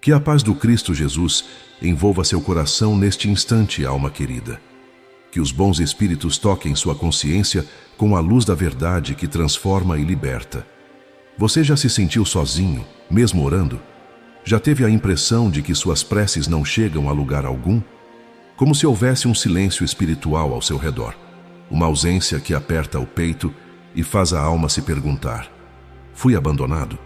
Que a paz do Cristo Jesus envolva seu coração neste instante, alma querida. Que os bons espíritos toquem sua consciência com a luz da verdade que transforma e liberta. Você já se sentiu sozinho, mesmo orando? Já teve a impressão de que suas preces não chegam a lugar algum? Como se houvesse um silêncio espiritual ao seu redor, uma ausência que aperta o peito e faz a alma se perguntar: fui abandonado?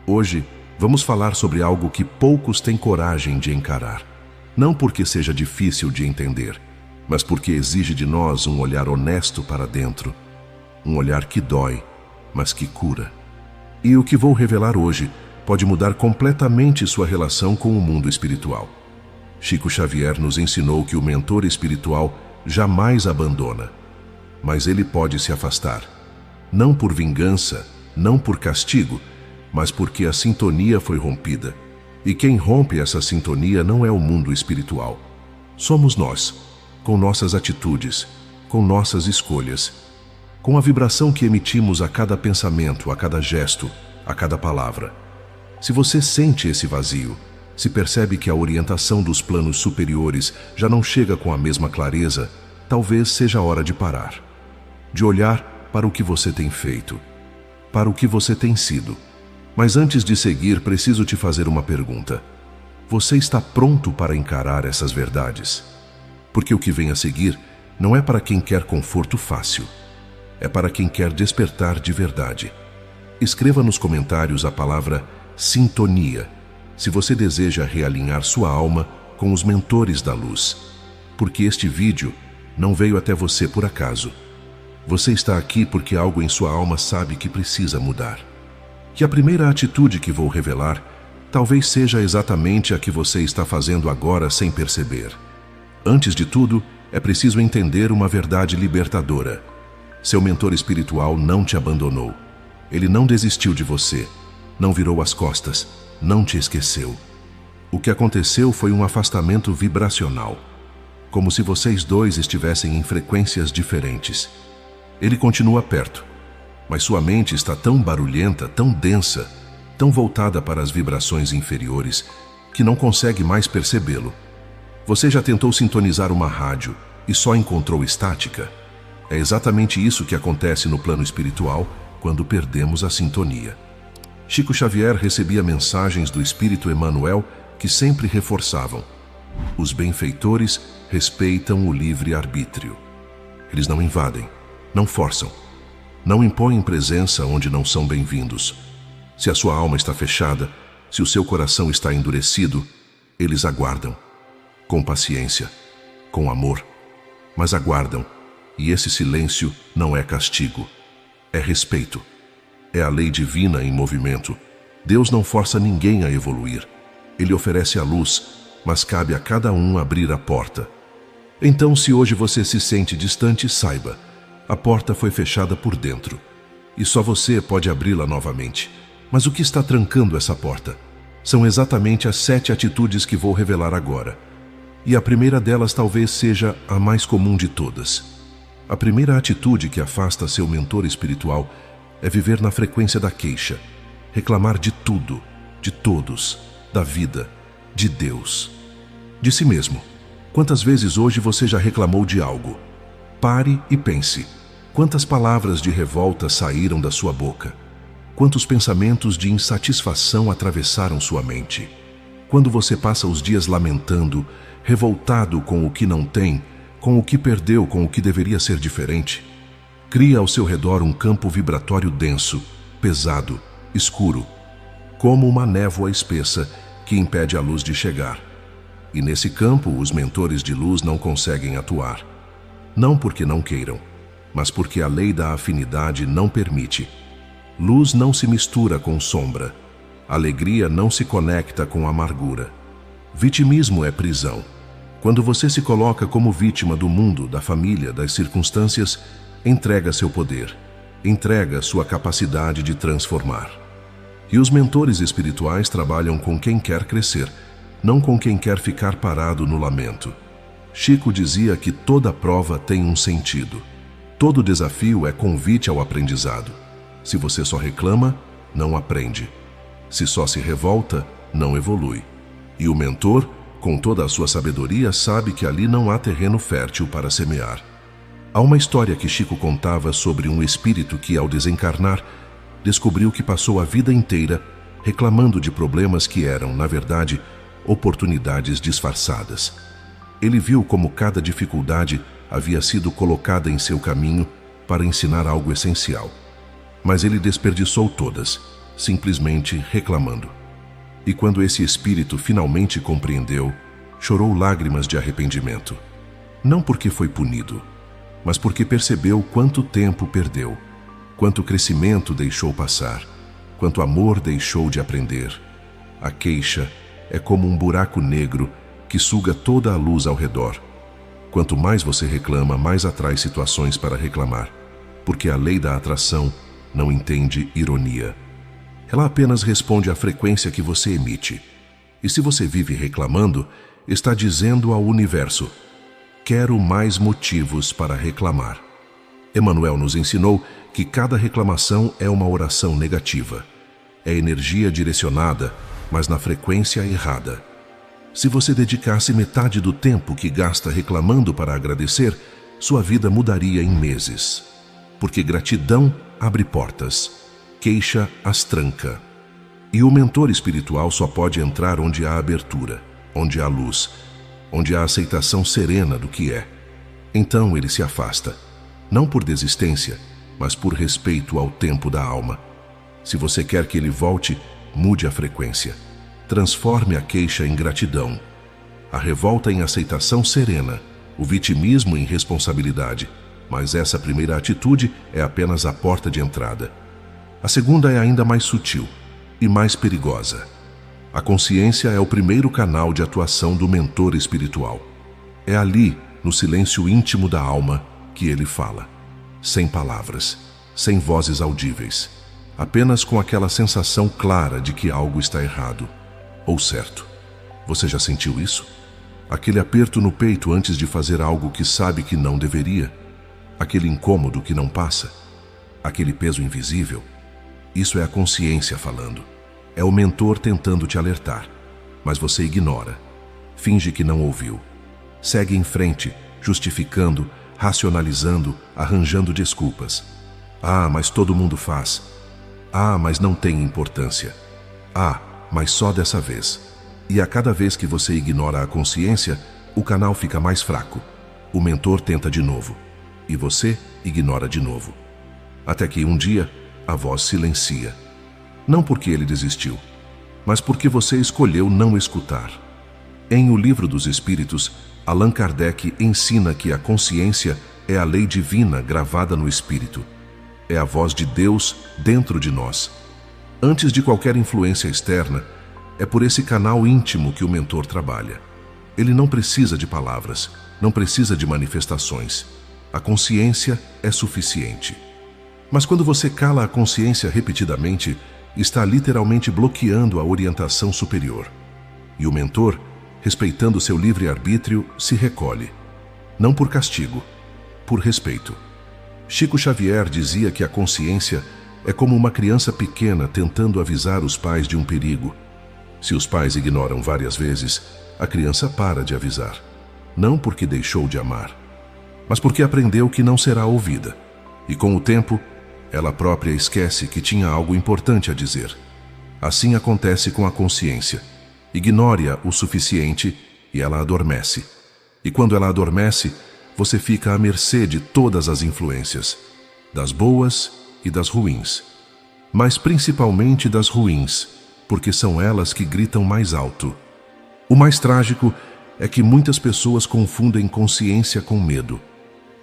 Hoje, vamos falar sobre algo que poucos têm coragem de encarar. Não porque seja difícil de entender, mas porque exige de nós um olhar honesto para dentro. Um olhar que dói, mas que cura. E o que vou revelar hoje pode mudar completamente sua relação com o mundo espiritual. Chico Xavier nos ensinou que o mentor espiritual jamais abandona, mas ele pode se afastar. Não por vingança, não por castigo, mas porque a sintonia foi rompida. E quem rompe essa sintonia não é o mundo espiritual. Somos nós, com nossas atitudes, com nossas escolhas, com a vibração que emitimos a cada pensamento, a cada gesto, a cada palavra. Se você sente esse vazio, se percebe que a orientação dos planos superiores já não chega com a mesma clareza, talvez seja a hora de parar, de olhar para o que você tem feito, para o que você tem sido. Mas antes de seguir, preciso te fazer uma pergunta. Você está pronto para encarar essas verdades? Porque o que vem a seguir não é para quem quer conforto fácil. É para quem quer despertar de verdade. Escreva nos comentários a palavra sintonia, se você deseja realinhar sua alma com os mentores da luz. Porque este vídeo não veio até você por acaso. Você está aqui porque algo em sua alma sabe que precisa mudar. Que a primeira atitude que vou revelar talvez seja exatamente a que você está fazendo agora sem perceber. Antes de tudo, é preciso entender uma verdade libertadora. Seu mentor espiritual não te abandonou. Ele não desistiu de você, não virou as costas, não te esqueceu. O que aconteceu foi um afastamento vibracional, como se vocês dois estivessem em frequências diferentes. Ele continua perto, mas sua mente está tão barulhenta, tão densa, tão voltada para as vibrações inferiores, que não consegue mais percebê-lo. Você já tentou sintonizar uma rádio e só encontrou estática? É exatamente isso que acontece no plano espiritual quando perdemos a sintonia. Chico Xavier recebia mensagens do Espírito Emmanuel que sempre reforçavam: os benfeitores respeitam o livre-arbítrio. Eles não invadem, não forçam, não impõem presença onde não são bem-vindos. Se a sua alma está fechada, se o seu coração está endurecido, eles aguardam, com paciência, com amor, mas aguardam, e esse silêncio não é castigo, é respeito. É a lei divina em movimento. Deus não força ninguém a evoluir. Ele oferece a luz, mas cabe a cada um abrir a porta. Então, se hoje você se sente distante, saiba: a porta foi fechada por dentro, e só você pode abri-la novamente. Mas o que está trancando essa porta? São exatamente as 7 atitudes que vou revelar agora. E a primeira delas talvez seja a mais comum de todas. A primeira atitude que afasta seu mentor espiritual é viver na frequência da queixa, reclamar de tudo, de todos, da vida, de Deus, de si mesmo. Quantas vezes hoje você já reclamou de algo? Pare e pense. Quantas palavras de revolta saíram da sua boca? Quantos pensamentos de insatisfação atravessaram sua mente? Quando você passa os dias lamentando, revoltado com o que não tem, com o que perdeu, com o que deveria ser diferente, cria ao seu redor um campo vibratório denso, pesado, escuro, como uma névoa espessa que impede a luz de chegar. E nesse campo os mentores de luz não conseguem atuar. Não porque não queiram, mas porque a lei da afinidade não permite. Luz não se mistura com sombra. Alegria não se conecta com amargura. Vitimismo é prisão. Quando você se coloca como vítima do mundo, da família, das circunstâncias, entrega seu poder, entrega sua capacidade de transformar. E os mentores espirituais trabalham com quem quer crescer, não com quem quer ficar parado no lamento. Chico dizia que toda prova tem um sentido. Todo desafio é convite ao aprendizado. Se você só reclama, não aprende. Se só se revolta, não evolui. E o mentor, com toda a sua sabedoria, sabe que ali não há terreno fértil para semear. Há uma história que Chico contava sobre um espírito que, ao desencarnar, descobriu que passou a vida inteira reclamando de problemas que eram, na verdade, oportunidades disfarçadas. Ele viu como cada dificuldade havia sido colocada em seu caminho para ensinar algo essencial. Mas ele desperdiçou todas, simplesmente reclamando. E quando esse espírito finalmente compreendeu, chorou lágrimas de arrependimento. Não porque foi punido, mas porque percebeu quanto tempo perdeu, quanto crescimento deixou passar, quanto amor deixou de aprender. A queixa é como um buraco negro que suga toda a luz ao redor. Quanto mais você reclama, mais atrai situações para reclamar, porque a lei da atração não entende ironia. Ela apenas responde à frequência que você emite. E se você vive reclamando, está dizendo ao universo: quero mais motivos para reclamar. Emmanuel nos ensinou que cada reclamação é uma oração negativa. É energia direcionada, mas na frequência errada. Se você dedicasse metade do tempo que gasta reclamando para agradecer, sua vida mudaria em meses. Porque gratidão abre portas, queixa as tranca. E o mentor espiritual só pode entrar onde há abertura, onde há luz, onde há aceitação serena do que é. Então ele se afasta, não por desistência, mas por respeito ao tempo da alma. Se você quer que ele volte, mude a frequência. Transforme a queixa em gratidão, a revolta em aceitação serena, o vitimismo em responsabilidade. Mas essa primeira atitude é apenas a porta de entrada. A segunda é ainda mais sutil e mais perigosa. A consciência é o primeiro canal de atuação do mentor espiritual. É ali, no silêncio íntimo da alma, que ele fala. Sem palavras, sem vozes audíveis. Apenas com aquela sensação clara de que algo está errado ou certo. Você já sentiu isso? Aquele aperto no peito antes de fazer algo que sabe que não deveria? Aquele incômodo que não passa? Aquele peso invisível? Isso é a consciência falando. É o mentor tentando te alertar, mas você ignora. Finge que não ouviu. Segue em frente, justificando, racionalizando, arranjando desculpas. Ah, mas todo mundo faz. Ah, mas não tem importância. Ah, mas só dessa vez. E a cada vez que você ignora a consciência, o canal fica mais fraco. O mentor tenta de novo. E você ignora de novo. Até que um dia, a voz silencia. Não porque ele desistiu, mas porque você escolheu não escutar. Em O Livro dos Espíritos, Allan Kardec ensina que a consciência é a lei divina gravada no espírito. É a voz de Deus dentro de nós. Antes de qualquer influência externa, é por esse canal íntimo que o mentor trabalha. Ele não precisa de palavras, não precisa de manifestações. A consciência é suficiente. Mas quando você cala a consciência repetidamente, está literalmente bloqueando a orientação superior. E o mentor, respeitando seu livre-arbítrio, se recolhe. Não por castigo, por respeito. Chico Xavier dizia que a consciência é como uma criança pequena tentando avisar os pais de um perigo. Se os pais ignoram várias vezes, a criança para de avisar. Não porque deixou de amar, mas porque aprendeu que não será ouvida. E com o tempo, ela própria esquece que tinha algo importante a dizer. Assim acontece com a consciência. Ignore-a o suficiente e ela adormece. E quando ela adormece, você fica à mercê de todas as influências, das boas e das ruins. Mas principalmente das ruins, porque são elas que gritam mais alto. O mais trágico é que muitas pessoas confundem consciência com medo.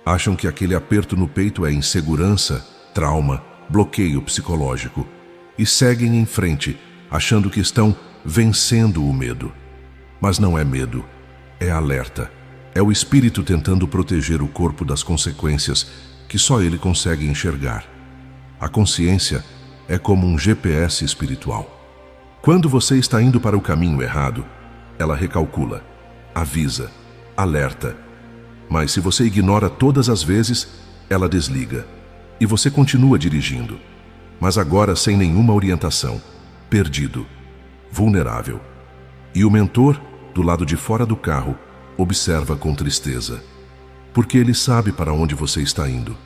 Acham que aquele aperto no peito é insegurança, trauma, bloqueio psicológico, e seguem em frente, achando que estão vencendo o medo. Mas não é medo, é alerta. É o espírito tentando proteger o corpo das consequências que só ele consegue enxergar. A consciência é como um GPS espiritual. Quando você está indo para o caminho errado, ela recalcula, avisa, alerta. Mas se você ignora todas as vezes, ela desliga. E você continua dirigindo, mas agora sem nenhuma orientação, perdido, vulnerável. E o mentor, do lado de fora do carro, observa com tristeza, porque ele sabe para onde você está indo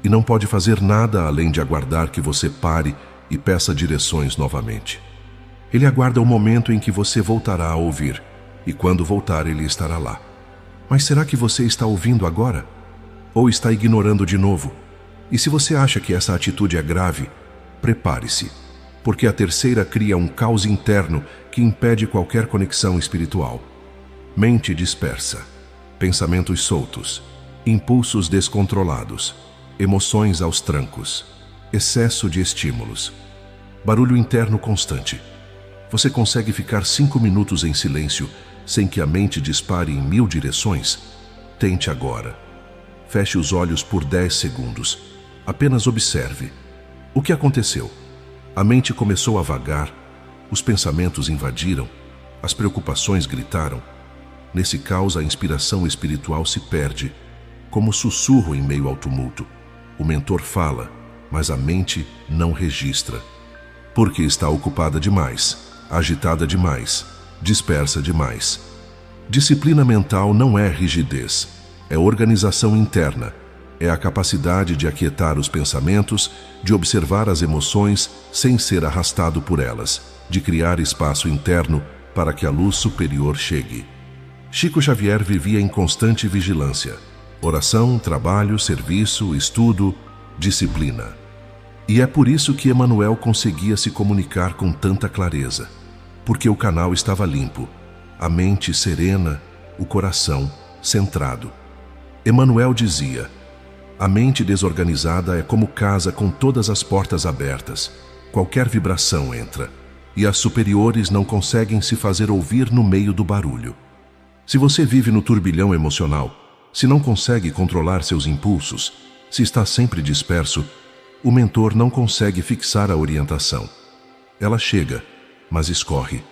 e não pode fazer nada além de aguardar que você pare e peça direções novamente. Ele aguarda o momento em que você voltará a ouvir, e quando voltar ele estará lá. Mas será que você está ouvindo agora? Ou está ignorando de novo? E se você acha que essa atitude é grave, prepare-se, porque a terceira cria um caos interno que impede qualquer conexão espiritual. Mente dispersa, pensamentos soltos, impulsos descontrolados, emoções aos trancos, excesso de estímulos, barulho interno constante. Você consegue ficar 5 minutos em silêncio sem que a mente dispare em 1000 direções? Tente agora. Feche os olhos por 10 segundos. Apenas observe. O que aconteceu? A mente começou a vagar, os pensamentos invadiram, as preocupações gritaram. Nesse caos, a inspiração espiritual se perde, como sussurro em meio ao tumulto. O mentor fala, mas a mente não registra, porque está ocupada demais, agitada demais, dispersa demais. Disciplina mental não é rigidez, é organização interna, é a capacidade de aquietar os pensamentos, de observar as emoções sem ser arrastado por elas, de criar espaço interno para que a luz superior chegue. Chico Xavier vivia em constante vigilância. Oração, trabalho, serviço, estudo, disciplina. E é por isso que Emmanuel conseguia se comunicar com tanta clareza, porque o canal estava limpo, a mente serena, o coração centrado. Emmanuel dizia: a mente desorganizada é como casa com todas as portas abertas. Qualquer vibração entra, e as superiores não conseguem se fazer ouvir no meio do barulho. Se você vive no turbilhão emocional, se não consegue controlar seus impulsos, se está sempre disperso, o mentor não consegue fixar a orientação. Ela chega, mas escorre,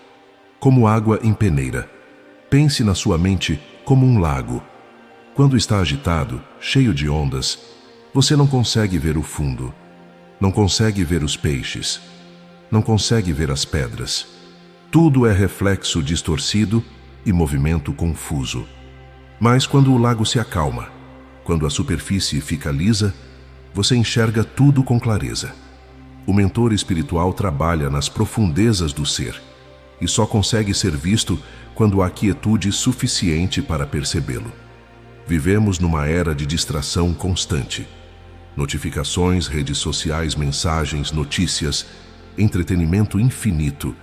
como água em peneira. Pense na sua mente como um lago. Quando está agitado, cheio de ondas, você não consegue ver o fundo, não consegue ver os peixes, não consegue ver as pedras. Tudo é reflexo distorcido e movimento confuso. Mas quando o lago se acalma, quando a superfície fica lisa, você enxerga tudo com clareza. O mentor espiritual trabalha nas profundezas do ser e só consegue ser visto quando há quietude suficiente para percebê-lo. Vivemos numa era de distração constante. Notificações, redes sociais, mensagens, notícias, entretenimento infinito.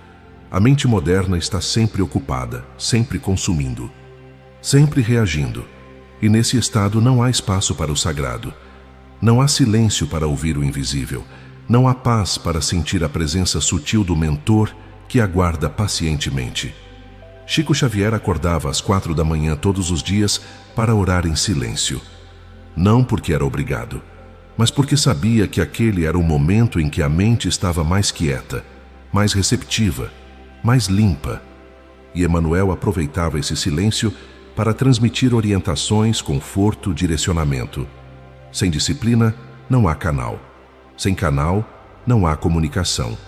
A mente moderna está sempre ocupada, sempre consumindo, sempre reagindo. E nesse estado não há espaço para o sagrado. Não há silêncio para ouvir o invisível. Não há paz para sentir a presença sutil do mentor que aguarda pacientemente. Chico Xavier acordava às 4 da manhã todos os dias para orar em silêncio. Não porque era obrigado, mas porque sabia que aquele era o momento em que a mente estava mais quieta, mais receptiva, mais limpa. E Emmanuel aproveitava esse silêncio para transmitir orientações, conforto, direcionamento. Sem disciplina, não há canal. Sem canal, não há comunicação.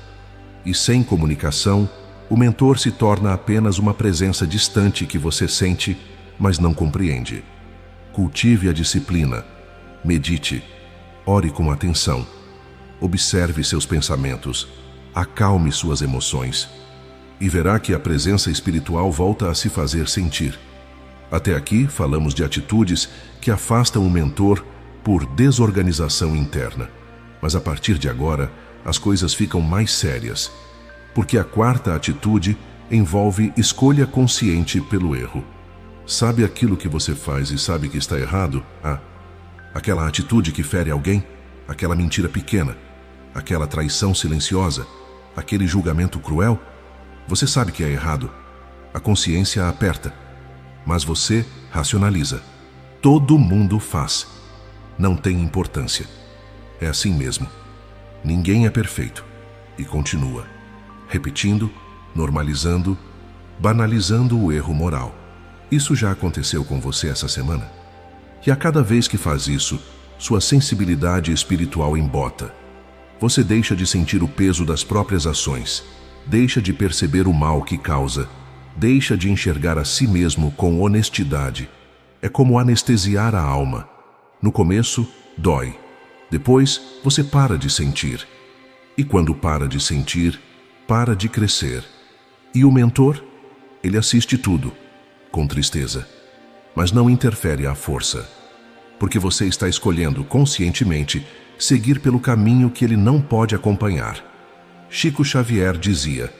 E sem comunicação, o mentor se torna apenas uma presença distante que você sente, mas não compreende. Cultive a disciplina, medite, ore com atenção, observe seus pensamentos, acalme suas emoções, e verá que a presença espiritual volta a se fazer sentir. Até aqui falamos de atitudes que afastam o mentor por desorganização interna, mas a partir de agora as coisas ficam mais sérias, porque a quarta atitude envolve escolha consciente pelo erro. Sabe aquilo que você faz e sabe que está errado? Aquela atitude que fere alguém, aquela mentira pequena, aquela traição silenciosa, aquele julgamento cruel? Você sabe que é errado. A consciência aperta, mas você racionaliza. Todo mundo faz. Não tem importância. É assim mesmo. Ninguém é perfeito. E continua, repetindo, normalizando, banalizando o erro moral. Isso já aconteceu com você essa semana? E a cada vez que faz isso, sua sensibilidade espiritual embota. Você deixa de sentir o peso das próprias ações, deixa de perceber o mal que causa deixa de enxergar a si mesmo com honestidade. É como anestesiar a alma. No começo, dói. Depois, você para de sentir. E quando para de sentir, para de crescer. E o mentor? Ele assiste tudo, com tristeza, mas não interfere à força, porque você está escolhendo conscientemente seguir pelo caminho que ele não pode acompanhar. Chico Xavier dizia: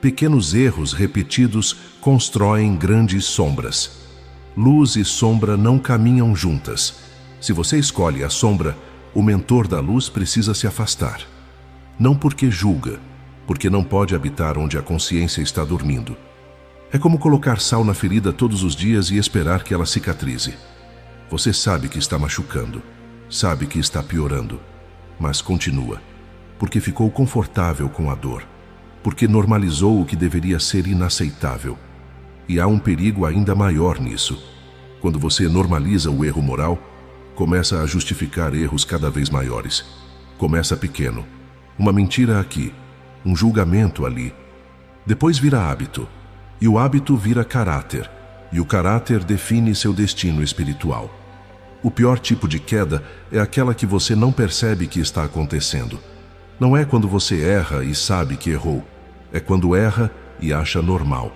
pequenos erros repetidos constroem grandes sombras. Luz e sombra não caminham juntas. Se você escolhe a sombra, o mentor da luz precisa se afastar. Não porque julga, porque não pode habitar onde a consciência está dormindo. É como colocar sal na ferida todos os dias e esperar que ela cicatrize. Você sabe que está machucando, sabe que está piorando, mas continua, porque ficou confortável com a dor, porque normalizou o que deveria ser inaceitável. E há um perigo ainda maior nisso. Quando você normaliza o erro moral, começa a justificar erros cada vez maiores. Começa pequeno, uma mentira aqui, um julgamento ali. Depois vira hábito, e o hábito vira caráter, e o caráter define seu destino espiritual. O pior tipo de queda é aquela que você não percebe que está acontecendo. Não é quando você erra e sabe que errou, é quando erra e acha normal.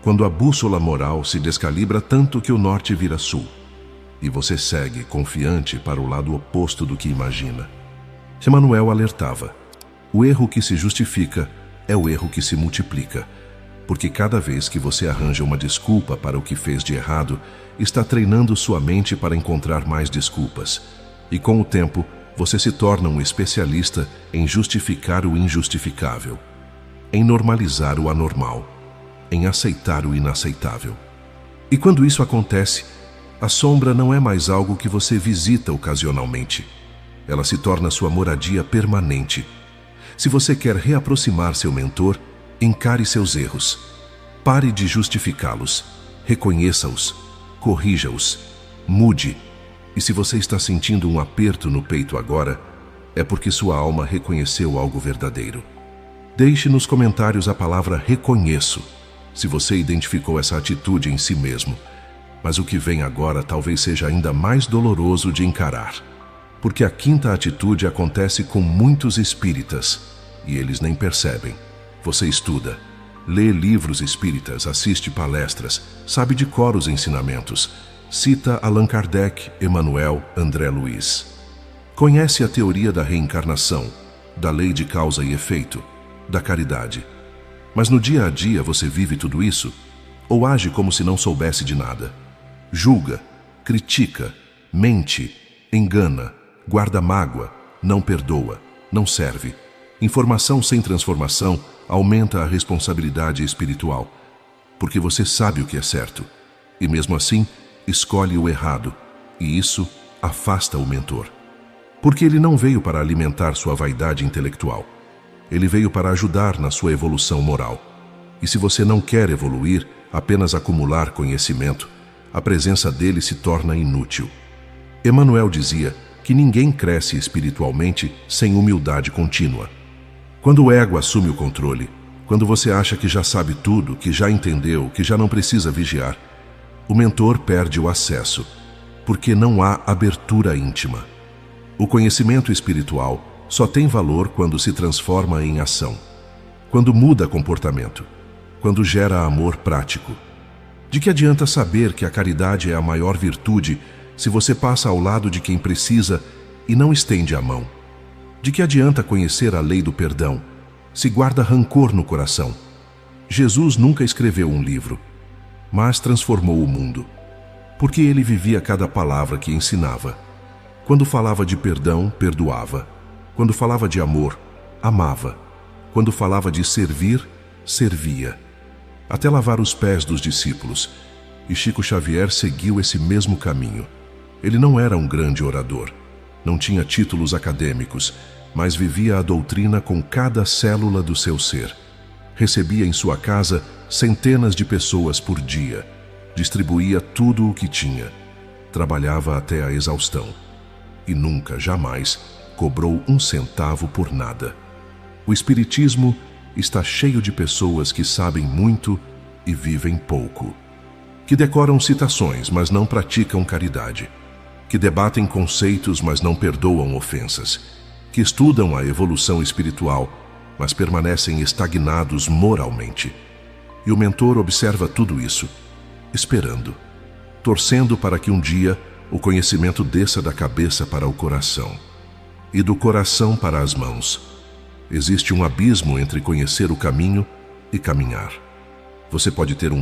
Quando a bússola moral se descalibra tanto que o norte vira sul, e você segue confiante para o lado oposto do que imagina. Emmanuel alertava: o erro que se justifica é o erro que se multiplica, porque cada vez que você arranja uma desculpa para o que fez de errado, está treinando sua mente para encontrar mais desculpas. E com o tempo, você se torna um especialista em justificar o injustificável, em normalizar o anormal, em aceitar o inaceitável. E quando isso acontece, a sombra não é mais algo que você visita ocasionalmente. Ela se torna sua moradia permanente. Se você quer reaproximar seu mentor, encare seus erros. Pare de justificá-los. Reconheça-os. Corrija-os. Mude. E se você está sentindo um aperto no peito agora, é porque sua alma reconheceu algo verdadeiro. Deixe nos comentários a palavra reconheço, se você identificou essa atitude em si mesmo. Mas o que vem agora talvez seja ainda mais doloroso de encarar, porque a quinta atitude acontece com muitos espíritas, e eles nem percebem. Você estuda, lê livros espíritas, assiste palestras, sabe de cor os ensinamentos, cita Allan Kardec, Emmanuel, André Luiz. Conhece a teoria da reencarnação, da lei de causa e efeito, da caridade. Mas no dia a dia você vive tudo isso? Ou age como se não soubesse de nada? Julga, critica, mente, engana, guarda mágoa, não perdoa, não serve. Informação sem transformação aumenta a responsabilidade espiritual, porque você sabe o que é certo, e mesmo assim escolhe o errado, e isso afasta o mentor. Porque ele não veio para alimentar sua vaidade intelectual. Ele veio para ajudar na sua evolução moral. E se você não quer evoluir, apenas acumular conhecimento, a presença dele se torna inútil. Emmanuel dizia que ninguém cresce espiritualmente sem humildade contínua. Quando o ego assume o controle, quando você acha que já sabe tudo, que já entendeu, que já não precisa vigiar, o mentor perde o acesso, porque não há abertura íntima. O conhecimento espiritual só tem valor quando se transforma em ação, quando muda comportamento, quando gera amor prático. De que adianta saber que a caridade é a maior virtude se você passa ao lado de quem precisa e não estende a mão? De que adianta conhecer a lei do perdão se guarda rancor no coração? Jesus nunca escreveu um livro, mas transformou o mundo, porque ele vivia cada palavra que ensinava. Quando falava de perdão, perdoava. Quando falava de amor, amava. Quando falava de servir, servia. Até lavar os pés dos discípulos. E Chico Xavier seguiu esse mesmo caminho. Ele não era um grande orador, não tinha títulos acadêmicos, mas vivia a doutrina com cada célula do seu ser. Recebia em sua casa centenas de pessoas por dia. Distribuía tudo o que tinha. Trabalhava até a exaustão. E nunca, jamais, cobrou um centavo por nada. O Espiritismo está cheio de pessoas que sabem muito e vivem pouco, que decoram citações, mas não praticam caridade, que debatem conceitos, mas não perdoam ofensas, que estudam a evolução espiritual, mas permanecem estagnados moralmente. E o mentor observa tudo isso, esperando, torcendo para que um dia o conhecimento desça da cabeça para o coração e do coração para as mãos. Existe um abismo entre conhecer o caminho e caminhar. Você pode ter um